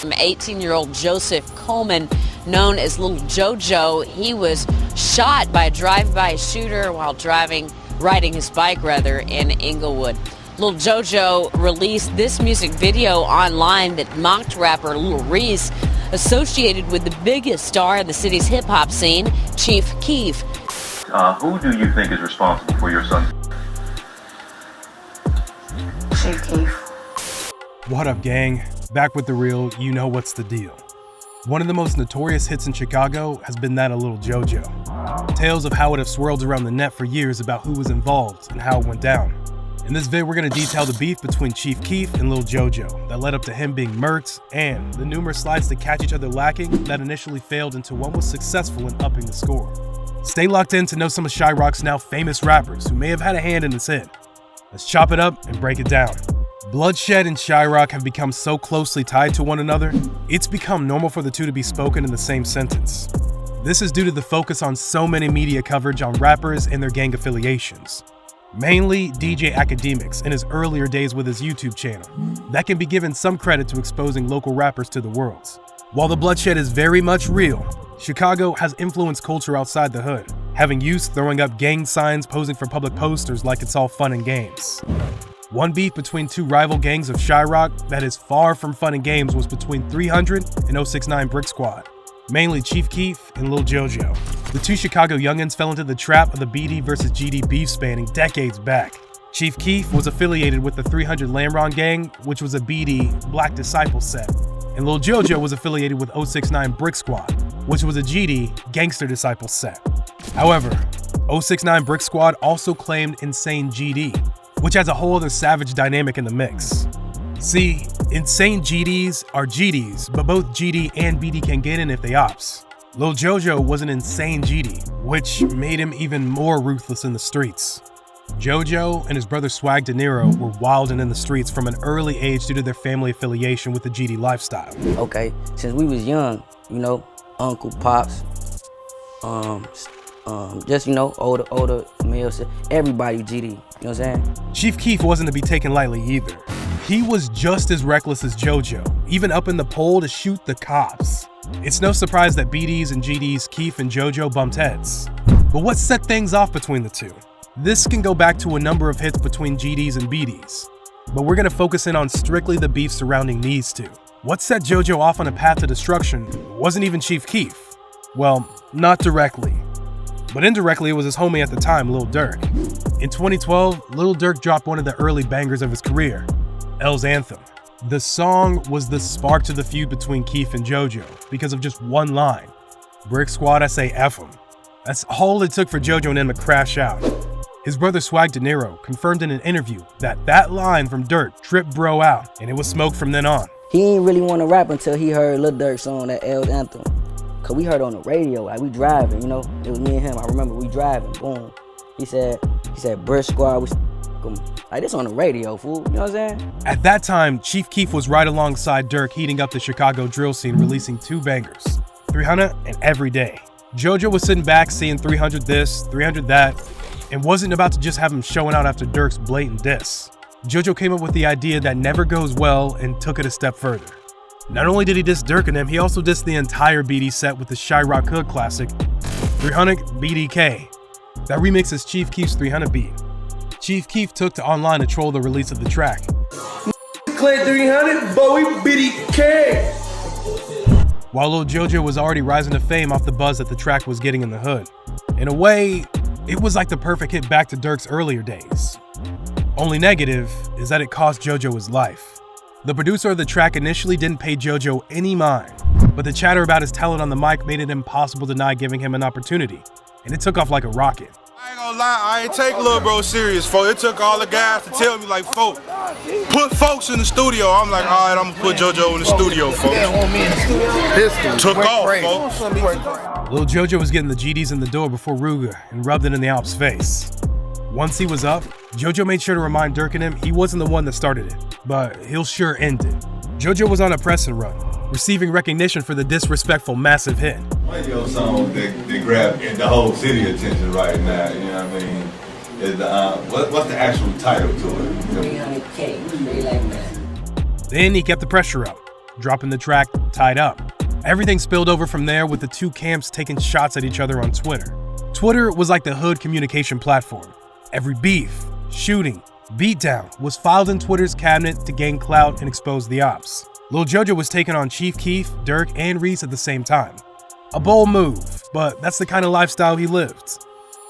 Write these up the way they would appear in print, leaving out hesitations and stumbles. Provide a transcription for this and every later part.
from 18-year-old Joseph Coleman, known as Lil Jojo. He was shot by a drive-by shooter while riding his bike in Inglewood. Lil Jojo released this music video online that mocked rapper Lil Reese, associated with the biggest star in the city's hip-hop scene, Chief Keef. Who do you think is responsible for your son? Chief Keef. What up, gang? Back with the real, you know what's the deal. One of the most notorious hits in Chicago has been that of Lil Jojo. Tales of how it have swirled around the net for years about who was involved and how it went down. In this vid, we're going to detail the beef between Chief Keef and Lil Jojo that led up to him being murked, and the numerous slides to catch each other lacking that initially failed into one was successful in upping the score. Stay locked in to know some of Chiraq's now famous rappers who may have had a hand in this hit. Let's chop it up and break it down. Bloodshed and Chiraq have become so closely tied to one another, it's become normal for the two to be spoken in the same sentence. This is due to the focus on so many media coverage on rappers and their gang affiliations. Mainly DJ Academics in his earlier days with his YouTube channel, that can be given some credit to exposing local rappers to the world. While the bloodshed is very much real, Chicago has influenced culture outside the hood, having youths throwing up gang signs posing for public posters like it's all fun and games. One beef between two rival gangs of Chiraq that is far from fun and games was between 300 and 069 Brick Squad, mainly Chief Keef and Lil Jojo. The two Chicago youngins fell into the trap of the BD versus GD beef spanning decades back. Chief Keef was affiliated with the 300 Lamron gang, which was a BD Black Disciple set, and Lil Jojo was affiliated with 069 Brick Squad, which was a GD Gangster Disciple set. However, 069 Brick Squad also claimed Insane GD, which has a whole other savage dynamic in the mix. See, insane GDs are GDs, but both GD and BD can get in if they ops. Lil Jojo was an insane GD, which made him even more ruthless in the streets. Jojo and his brother Swag De Niro were wilding in the streets from an early age due to their family affiliation with the GD lifestyle. Okay, since we was young, uncle, pops, just, older males, everybody GD, you know what I'm saying? Chief Keef wasn't to be taken lightly either. He was just as reckless as Jojo, even up in the pole to shoot the cops. It's no surprise that BDs and GDs, Keef and Jojo bumped heads. But what set things off between the two? This can go back to a number of hits between GDs and BDs, but we're gonna focus in on strictly the beef surrounding these two. What set Jojo off on a path to destruction wasn't even Chief Keef. Well, not directly. But indirectly, it was his homie at the time, Lil Durk. In 2012, Lil Durk dropped one of the early bangers of his career, L's Anthem. The song was the spark to the feud between Keef and Jojo because of just one line. Brick Squad, I say F 'em. That's all it took for Jojo and him to crash out. His brother Swag De Niro confirmed in an interview that line from Durk tripped bro out, and it was smoke from then on. He didn't really want to rap until he heard Lil Durk's song, that L's Anthem. Cause we heard it on the radio, like we driving, it was me and him. I remember we driving, boom. He said, Brick Squad, like this on the radio, fool, you know what I'm saying? At that time, Chief Keef was right alongside Durk heating up the Chicago drill scene, releasing two bangers, 300 and Every Day. Jojo was sitting back seeing 300 this, 300 that, and wasn't about to just have him showing out after Durk's blatant diss. Jojo came up with the idea that never goes well and took it a step further. Not only did he diss Durk and them, he also dissed the entire BD set with the Chiraq Hood classic, 300 BDK. That remixes Chief Keef's 300 beat. Chief Keef took to online to troll the release of the track. Clay 300, but we BDK. While Lil Jojo was already rising to fame off the buzz that the track was getting in the hood. In a way, it was like the perfect hit back to Durk's earlier days. Only negative is that it cost Jojo his life. The producer of the track initially didn't pay Jojo any mind, but the chatter about his talent on the mic made it impossible to deny giving him an opportunity, and it took off like a rocket. I ain't gonna lie, I ain't take Lil Bro serious, folks. It took all the guys to tell me, like, folks, put folks in the studio. I'm like, all right, I'm gonna put Jojo in the studio, folks. Took off, folks. Lil Jojo was getting the GDs in the door before Ruga and rubbed it in the op's face. Once he was up, Jojo made sure to remind Durk and him he wasn't the one that started it, but he'll sure end it. Jojo was on a pressing run, receiving recognition for the disrespectful massive hit. One of your songs that grabbed the whole city attention right now, you know what I mean, is what's the actual title to it? 300K, really like that. Then he kept the pressure up. dropping the track Tied Up. Everything spilled over from there, with the two camps taking shots at each other on Twitter. Twitter was like the hood communication platform. Every beef, shooting, beatdown was filed in Twitter's cabinet to gain clout and expose the ops. Lil Jojo was taking on Chief Keef, Durk, and Reese at the same time. A bold move, but that's the kind of lifestyle he lived.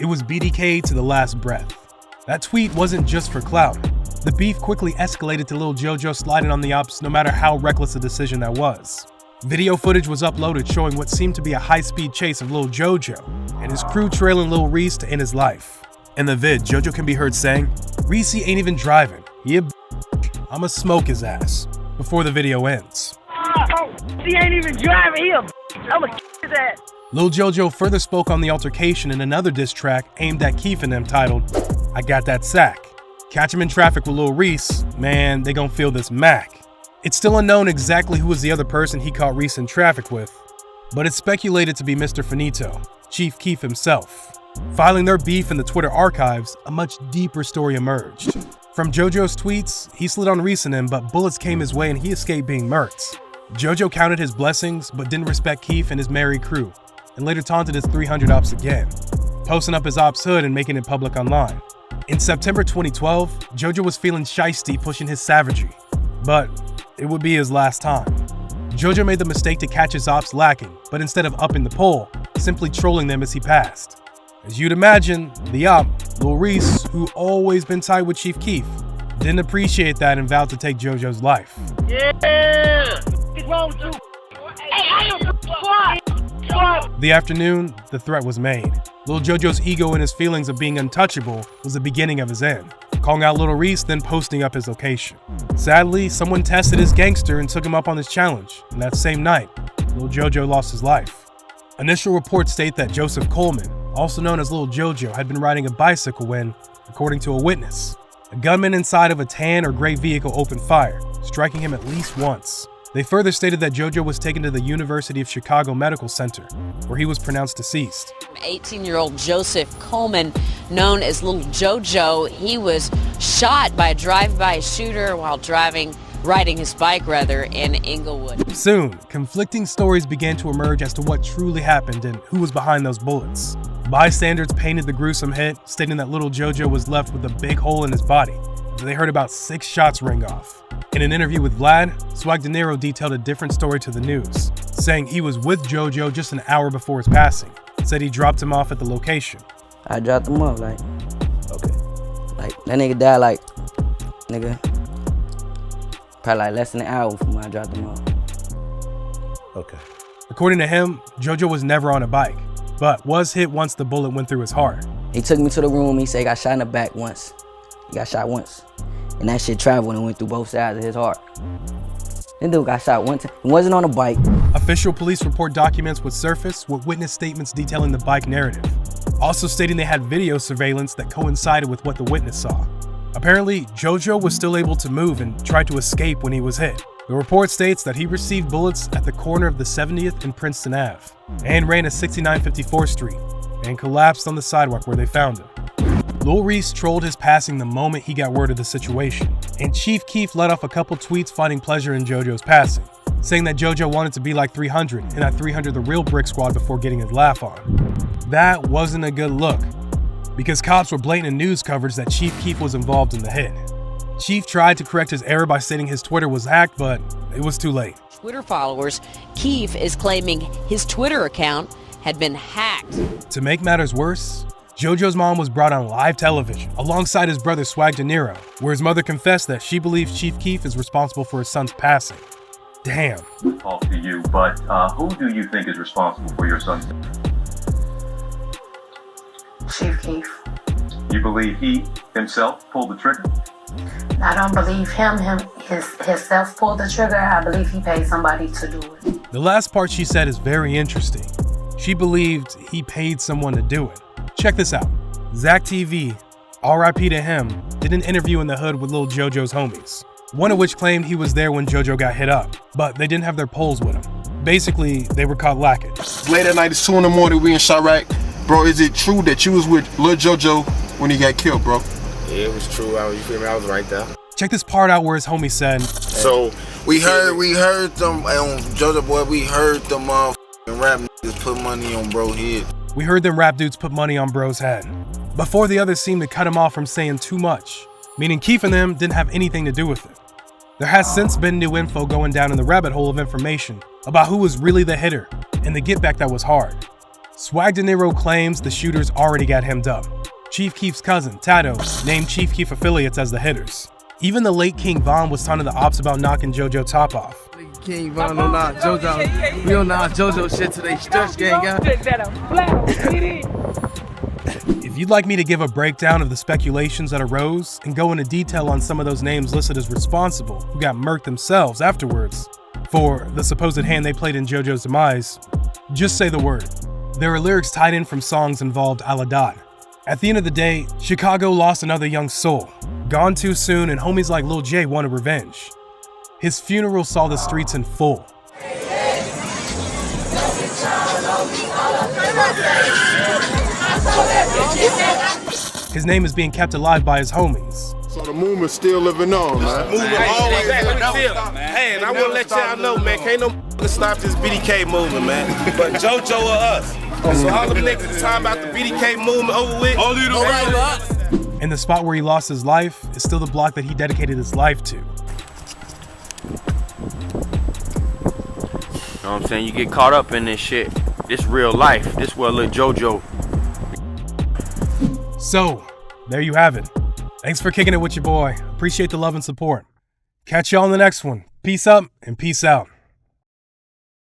It was BDK to the last breath. That tweet wasn't just for clout. The beef quickly escalated to Lil Jojo sliding on the ops no matter how reckless a decision that was. Video footage was uploaded showing what seemed to be a high-speed chase of Lil Jojo and his crew trailing Lil Reese to end his life. In the vid, Jojo can be heard saying, "Reese ain't even driving. He a bitch. I'ma smoke his ass," before the video ends. He ain't even driving. He a bitch. I'ma his ass. Lil Jojo further spoke on the altercation in another diss track aimed at Keef and them titled, "I Got That Sack." Catch him in traffic with Lil Reese, man, they gon' feel this Mac. It's still unknown exactly who was the other person he caught Reese in traffic with, but it's speculated to be Mr. Finito, Chief Keef himself. Filing their beef in the Twitter archives, a much deeper story emerged. From Jojo's tweets, he slid on Reese and him, but bullets came his way and he escaped being murked. Jojo counted his blessings, but didn't respect Keef and his merry crew, and later taunted his 300 ops again, posting up his ops hood and making it public online. In September 2012, Jojo was feeling shiesty, pushing his savagery, but it would be his last time. Jojo made the mistake to catch his ops lacking, but instead of upping the pole, simply trolling them as he passed. As you'd imagine, the op, Lil Reese, who always been tight with Chief Keef, didn't appreciate that and vowed to take Jojo's life. Yeah! What's wrong with you? Hey, I am The afternoon, the threat was made. Lil Jojo's ego and his feelings of being untouchable was the beginning of his end, calling out Lil Reese, then posting up his location. Sadly, someone tested his gangster and took him up on his challenge, and that same night, Lil Jojo lost his life. Initial reports state that Joseph Coleman, also known as Lil Jojo, had been riding a bicycle when, according to a witness, a gunman inside of a tan or gray vehicle opened fire, striking him at least once. They further stated that Jojo was taken to the University of Chicago Medical Center, where he was pronounced deceased. 18-year-old Joseph Coleman, known as Lil Jojo, he was shot by a drive-by shooter while riding his bike in Inglewood. Soon, conflicting stories began to emerge as to what truly happened and who was behind those bullets. Bystanders painted the gruesome hit, stating that Lil Jojo was left with a big hole in his body. They heard about 6 shots ring off. In an interview with Vlad, Swag De Niro detailed a different story to the news, saying he was with Jojo just an hour before his passing. Said he dropped him off at the location. I dropped him off, okay. That nigga died probably less than an hour from when I dropped him off. Okay. According to him, Jojo was never on a bike, but was hit once the bullet went through his heart. He took me to the room, he said he got shot in the back once. He got shot once. And that shit traveled and went through both sides of his heart. That dude got shot one time. He wasn't on a bike. Official police report documents would surface with witness statements detailing the bike narrative, also stating they had video surveillance that coincided with what the witness saw. Apparently, Jojo was still able to move and tried to escape when he was hit. The report states that he received bullets at the corner of the 70th and Princeton Ave, and ran to 6954th Street, and collapsed on the sidewalk where they found him. Lil Reese trolled his passing the moment he got word of the situation, and Chief Keef let off a couple tweets finding pleasure in Jojo's passing, saying that Jojo wanted to be like 300 and at 300 the real Brick Squad before getting his laugh on. That wasn't a good look, because cops were blatant in news coverage that Chief Keef was involved in the hit. Chief tried to correct his error by stating his Twitter was hacked, but it was too late. Twitter followers, Keef is claiming his Twitter account had been hacked. To make matters worse, Jojo's mom was brought on live television alongside his brother Swag De Niro, where his mother confessed that she believes Chief Keef is responsible for his son's passing. Damn. Talk to you, but who do you think is responsible for your son's death? Chief Keef. You believe he himself pulled the trigger? I don't believe himself pulled the trigger. I believe he paid somebody to do it. The last part she said is very interesting. She believed he paid someone to do it. Check this out. Zach TV, RIP to him, did an interview in the hood with Lil Jojo's homies, one of which claimed he was there when Jojo got hit up, but they didn't have their poles with him. Basically, they were caught lacking. Late at night, it's 2 in the morning, we in Chirac. Bro, is it true that you was with Lil Jojo when he got killed, bro? Yeah, it was true. You feel me? I was right there. Check this part out where his homie said, So We heard them on JoJo Boy. We heard them rap niggas put money on bro head. We heard them rap dudes put money on bro's head. Before the others seemed to cut him off from saying too much, meaning Keef and them didn't have anything to do with it. There has since been new info going down in the rabbit hole of information about who was really the hitter and the get back that was hard. Swag De Niro claims the shooters already got hemmed up. Chief Keef's cousin, Tato, named Chief Keef affiliates as the hitters. Even the late King Von was taunting the ops about knocking JoJo top off. King Von don't knock JoJo. We don't knock JoJo shit today. Stretch gang guy. If you'd like me to give a breakdown of the speculations that arose and go into detail on some of those names listed as responsible who got murked themselves afterwards for the supposed hand they played in JoJo's demise, just say the word. There are lyrics tied in from songs involved a la dot. At the end of the day, Chicago lost another young soul, gone too soon, and homies like Lil J wanted revenge. His funeral saw the streets in full. His name is being kept alive by his homies. So the movement's still living on, man. Movement always living on. Hey, and I want to let y'all know, man, can't no stop this BDK movement, man. But JoJo or us. So all them niggas talking about the BDK movement over with. And the spot where he lost his life is still the block that he dedicated his life to. You know what I'm saying? You get caught up in this shit. This real life. This where Lil Jojo. So, there you have it. Thanks for kicking it with your boy. Appreciate the love and support. Catch y'all on the next one. Peace up and peace out.